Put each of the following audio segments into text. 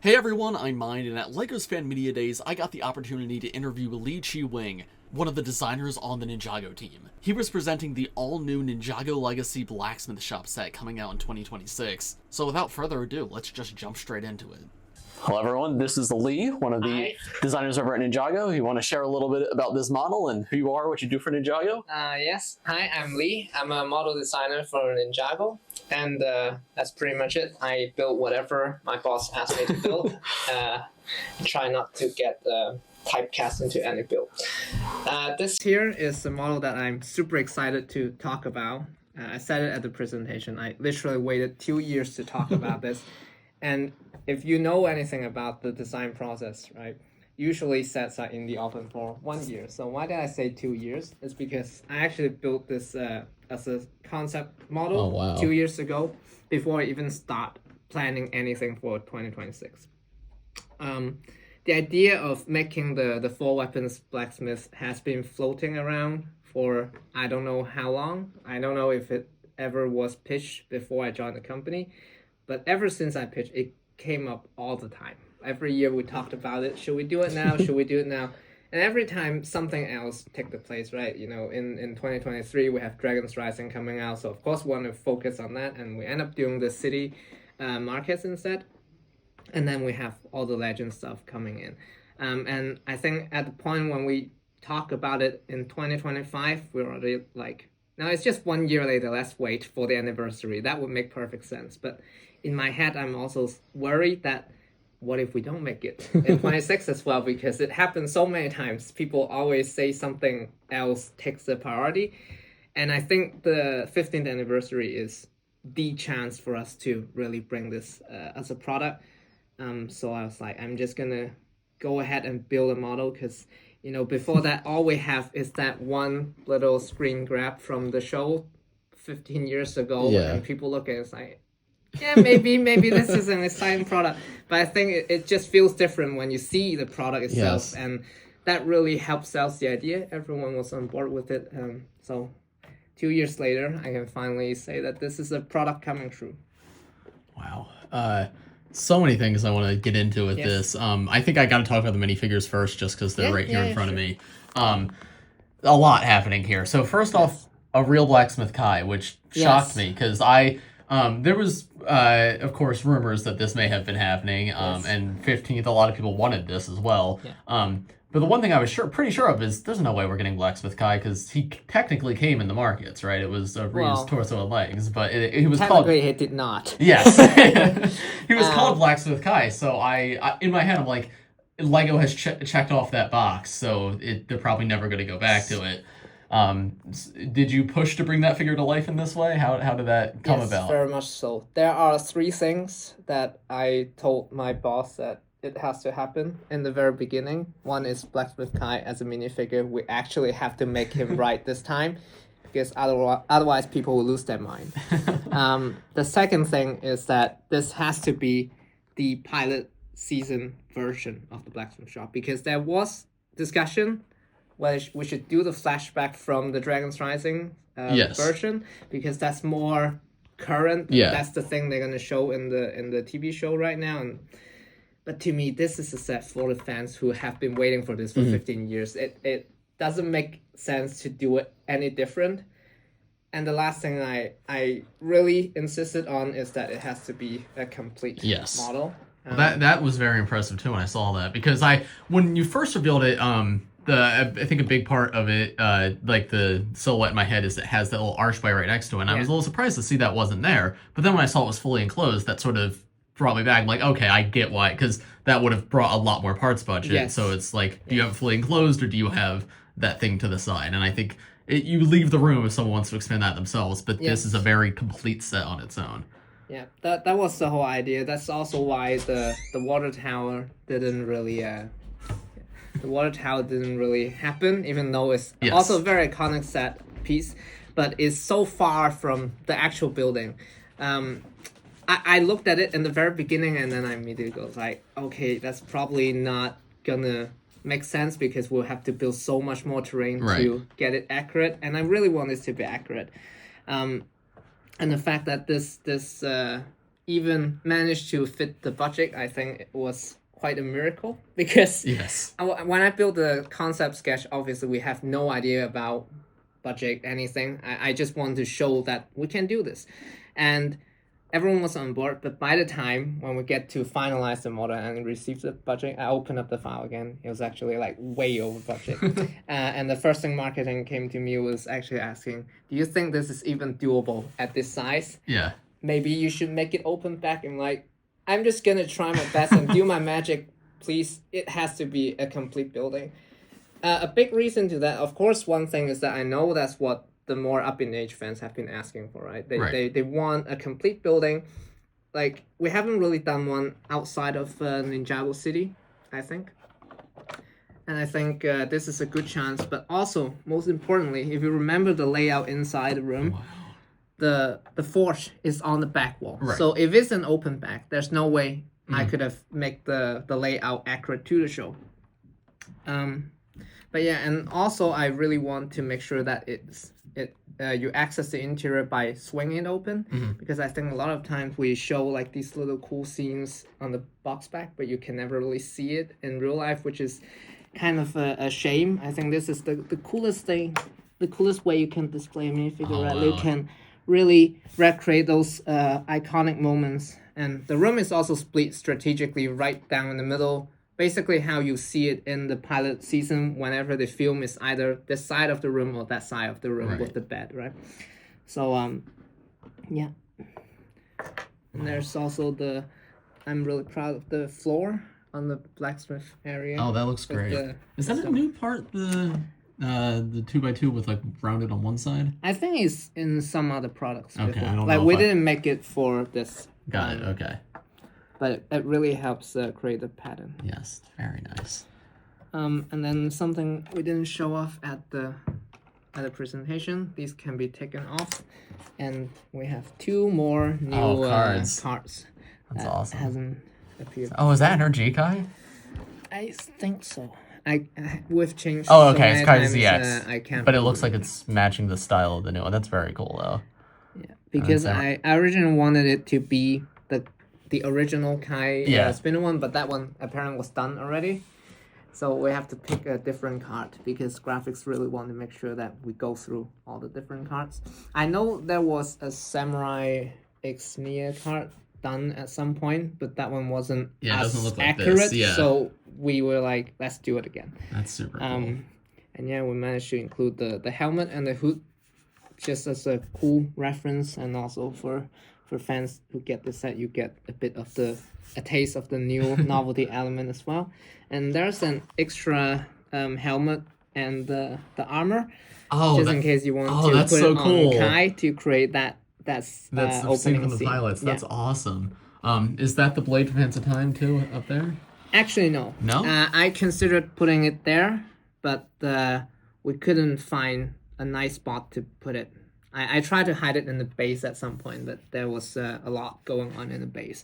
Hey everyone, I'm Mind, and at LEGO's Fan Media Days, I got the opportunity to interview Lee Chi-Wing, one of the designers on the Ninjago team. He was presenting the all-new Ninjago Legacy Blacksmith Shop set coming out in 2026. So without further ado, let's just jump straight into it. Hello everyone, this is Lee, one of the designers over at Ninjago. You want to share a little bit about this model and who you are, what you do for Ninjago? Yes. Hi, I'm Lee. I'm a model designer for Ninjago. And that's pretty much it. I build whatever my boss asks me to build. Try not to get typecast into any build. This here is the model that I'm super excited to talk about. I said it at the presentation. I literally waited 2 years to talk about this. And if you know anything about the design process, right? Usually sets are in the oven for 1 year. So why did I say 2 years? It's because I actually built this as a concept model 2 years ago before I even start planning anything for 2026. The idea of making the Four Weapons Blacksmith has been floating around for I don't know how long. I don't know if it ever was pitched before I joined the company, but ever since I pitched, it came up all the time. Every year we talked about it. Should we do it now? Should we do it now? And every time something else took the place, right? You know, in 2023, we have Dragon's Rising coming out. So, of course, we want to focus on that. And we end up doing the city markets instead. And then we have all the legend stuff coming in. And I think at the point when we talk about it in 2025, we're already like, now it's just 1 year later, let's wait for the anniversary. That would make perfect sense. But in my head, I'm also worried that what if we don't make it in 26 as well? Because it happens so many times. People always say something else takes the priority. And I think the 15th anniversary is the chance for us to really bring this as a product. So I was like, I'm just going to go ahead and build a model because, you know, before that, all we have is that one little screen grab from the show 15 years ago. Yeah. And people look at it and say, yeah, maybe this is an exciting product. But I think it just feels different when you see the product itself. Yes. And that really helps sell the idea. Everyone was on board with it. So 2 years later, I can finally say that this is a product coming true. Wow. So many things I want to get into with this. I think I got to talk about the minifigures first just because they're right here in front of me. A lot happening here. So first off, a real Blacksmith Kai, which shocked me because there was, of course, rumors that this may have been happening, and 15th, a lot of people wanted this as well. Yeah. But the one thing I was pretty sure of is there's no way we're getting Blacksmith Kai because he technically came in the markets, right? It was Reeves' torso and legs, but he was called... Technically, he did not. Yes. He was called Blacksmith Kai, so I in my head, I'm like, LEGO has checked off that box, so they're probably never going to go back to it. Did you push to bring that figure to life in this way? How did that come about? Yes, very much so. There are 3 things that I told my boss that it has to happen in the very beginning. One is Blacksmith Kai as a minifigure. We actually have to make him right this time because otherwise people will lose their mind. The second thing is that this has to be the pilot season version of the Blacksmith Shop because there was discussion whether we should do the flashback from the Dragon's Rising version because that's more current. Yeah. That's the thing they're going to show in the TV show right now. But to me, this is a set for the fans who have been waiting for this for 15 years. It doesn't make sense to do it any different. And the last thing I really insisted on is that it has to be a complete model. That was very impressive too when I saw that because when you first revealed it, I think a big part of it, like the silhouette in my head, is it has that little archway right next to it. And I was a little surprised to see that wasn't there. But then when I saw it was fully enclosed, that sort of brought me back. I'm like, okay, I get why, because that would have brought a lot more parts budget. Yes. So it's like, do you have it fully enclosed or do you have that thing to the side? And I think you leave the room if someone wants to expand that themselves. But this is a very complete set on its own. Yeah, that was the whole idea. That's also why the water tower didn't really happen, even though it's also a very iconic set piece, but it's so far from the actual building. I looked at it in the very beginning and then I immediately go like, okay, that's probably not gonna make sense because we'll have to build so much more terrain to get it accurate. And I really want this to be accurate. And the fact that this even managed to fit the budget, I think it was quite a miracle, because when I built the concept sketch, obviously we have no idea about budget, anything. I just want to show that we can do this, and everyone was on board. But by the time when we get to finalize the model and receive the budget, I opened up the file again. It was actually like way over budget. And the first thing marketing came to me was actually asking, do you think this is even doable at this size? Yeah. Maybe you should make it open back. And like, I'm just gonna try my best and do my magic. Please, it has to be a complete building. A big reason to that, of course, one thing is that I know that's what the more up in age fans have been asking for, right? They want a complete building. Like, we haven't really done one outside of Ninjago City, I think. And I think this is a good chance. But also, most importantly, if you remember the layout inside the room, the forge is on the back wall. Right. So if it's an open back, there's no way I could have made the layout accurate to the show. But yeah, and also I really want to make sure that you access the interior by swinging it open, because I think a lot of times we show like these little cool scenes on the box back, but you can never really see it in real life, which is kind of a shame. I think this is the coolest thing, the coolest way you can display a minifigure, right? Wow. You can really recreate those iconic moments. And the room is also split strategically right down in the middle, basically how you see it in the pilot season whenever the film is either this side of the room or that side of the room with the bed, right? So, yeah. And there's also I'm really proud of the floor on the blacksmith area. Oh, that looks great. Is that a new part, the 2x2 with like rounded on one side? I think it's in some other products. Okay, before. I don't know. Like, we didn't make it for this. Got it, okay. But it really helps create a pattern. Yes, very nice. And then something we didn't show off at the presentation. These can be taken off, and we have 2 more new cards. That's awesome. Hasn't appeared. Oh, is that Energy Kai? I think so. We've changed. Oh, okay, it's Kai's ZX. I can't. But it looks like it's matching the style of the new one. That's very cool, though. Yeah, because I originally wanted it to be the original Kai spinner one, but that one apparently was done already. So we have to pick a different card, because graphics really want to make sure that we go through all the different cards. I know there was a Samurai X Nya card done at some point, but that one wasn't as look like accurate. This. So we were like, let's do it again. That's super cool. And yeah, we managed to include the helmet and the hood just as a cool reference, and also for fans who get the set, you get a bit of a taste of the new novelty element as well. And there's an extra helmet and the armor, just in case you want to put it on Kai to create that's opening from the pilots. That's awesome. Is that the Blade from Hands of Time too up there? Actually, no. No? I considered putting it there, but we couldn't find a nice spot to put it. I tried to hide it in the base at some point, but there was a lot going on in the base.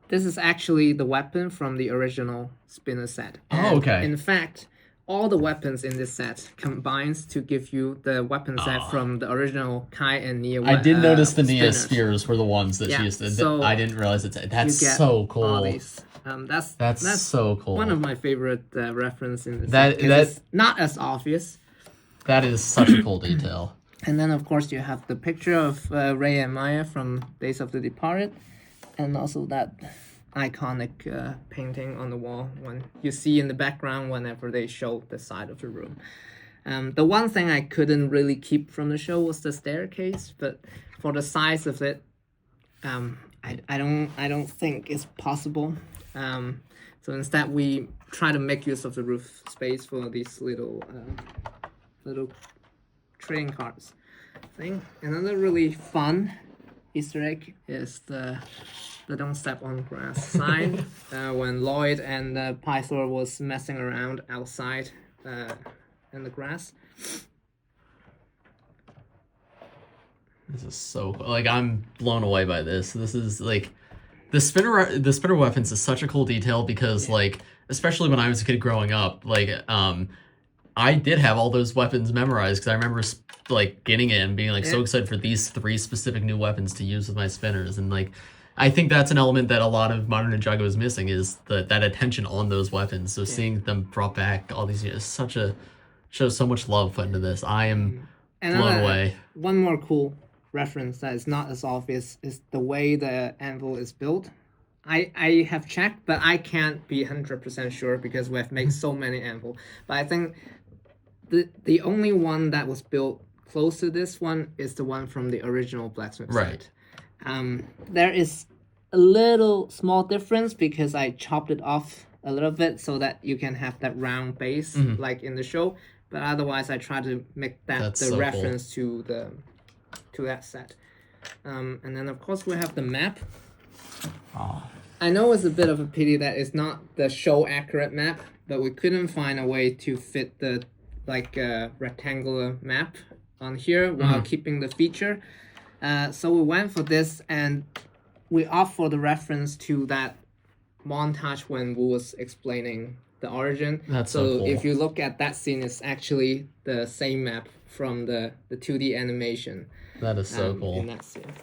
This is actually the weapon from the original spinner set. And okay. In fact, all the weapons in this set combines to give you the weapon set from the original Kai and Nya. I did notice the Nya spears were the ones that she used to. So I didn't realize that's so cool. All these. That's so cool. One of my favorite reference in this set. That's not as obvious. That is such a cool detail. And then, of course, you have the picture of Rey and Maya from Days of the Departed, and also that iconic painting on the wall when you see in the background whenever they show the side of the room. The one thing I couldn't really keep from the show was the staircase, but for the size of it, I don't think it's possible. So instead, we try to make use of the roof space for these little trading cards thing. Another really fun Easter egg is the don't step on grass sign when Lloyd and Pythor was messing around outside in the grass. This is so cool. Like, I'm blown away by this. This is like the spinner weapons is such a cool detail because like, especially when I was a kid growing up, like I did have all those weapons memorized because I remember like getting it and being like so excited for these 3 specific new weapons to use with my spinners. And like, I think that's an element that a lot of Modern Ninjago is missing, is that attention on those weapons. So seeing them brought back all these years, shows so much love put into this. I am blown away. One more cool reference that is not as obvious is the way the anvil is built. I have checked, but I can't be 100% sure because we have made so many anvil. But I think the only one that was built close to this one is the one from the original Blacksmith set. There is a little small difference because I chopped it off a little bit so that you can have that round base like in the show. But otherwise, I try to make that the reference to that set. And then of course we have the map. I know it's a bit of a pity that it's not the show accurate map, but we couldn't find a way to fit the rectangular map on here while keeping the feature. So we went for this, and we opt for the reference to that montage when Wu was explaining the origin. That's so cool. If you look at that scene, it's actually the same map from the 2D animation. That is so cool. In that scene.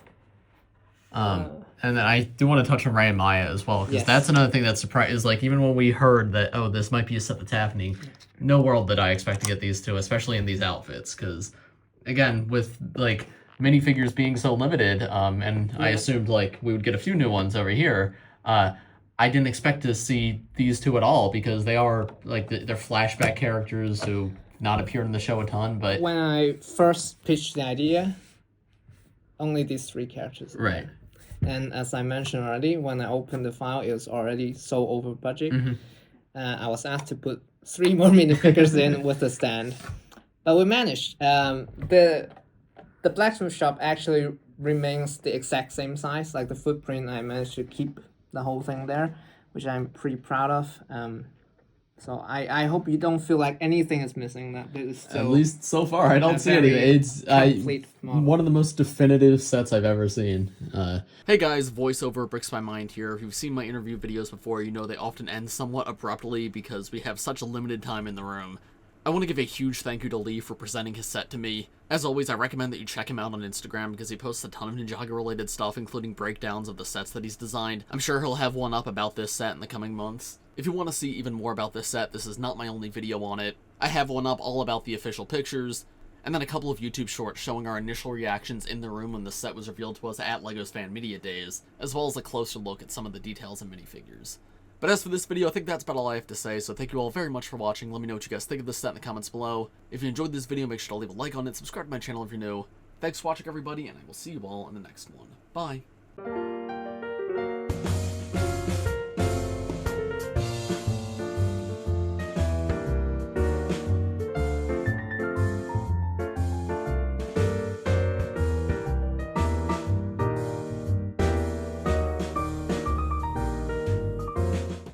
And then I do want to touch on Ray and Maya as well, because that's another thing that surprised, is like, even when we heard that, oh, this might be a set that's happening, no world did I expect to get these two, especially in these outfits, because, again, with, like, minifigures being so limited, and I assumed, like, we would get a few new ones over here, I didn't expect to see these two at all, because they are, like, they're flashback characters who not appeared in the show a ton, but... When I first pitched the idea, only these 3 characters. Right. And as I mentioned already, when I opened the file, it was already so over budget. I was asked to put 3 more minifigures in with the stand. But we managed. The blacksmith shop actually remains the exact same size. Like the footprint, I managed to keep the whole thing there, which I'm pretty proud of. So I hope you don't feel like anything is missing. That is still, at least so far, I don't see anything. It's one of the most definitive sets I've ever seen. Hey guys, voiceover Bricks My Mind here. If you've seen my interview videos before, you know they often end somewhat abruptly because we have such a limited time in the room. I want to give a huge thank you to Lee for presenting his set to me. As always, I recommend that you check him out on Instagram because he posts a ton of Ninjago related stuff, including breakdowns of the sets that he's designed. I'm sure he'll have one up about this set in the coming months. If you want to see even more about this set, this is not my only video on it. I have one up all about the official pictures, and then a couple of YouTube shorts showing our initial reactions in the room when the set was revealed to us at LEGO's Fan Media Days, as well as a closer look at some of the details and minifigures. But as for this video, I think that's about all I have to say, so thank you all very much for watching. Let me know what you guys think of this set in the comments below. If you enjoyed this video, make sure to leave a like on it, subscribe to my channel if you're new. Thanks for watching, everybody, and I will see you all in the next one. Bye!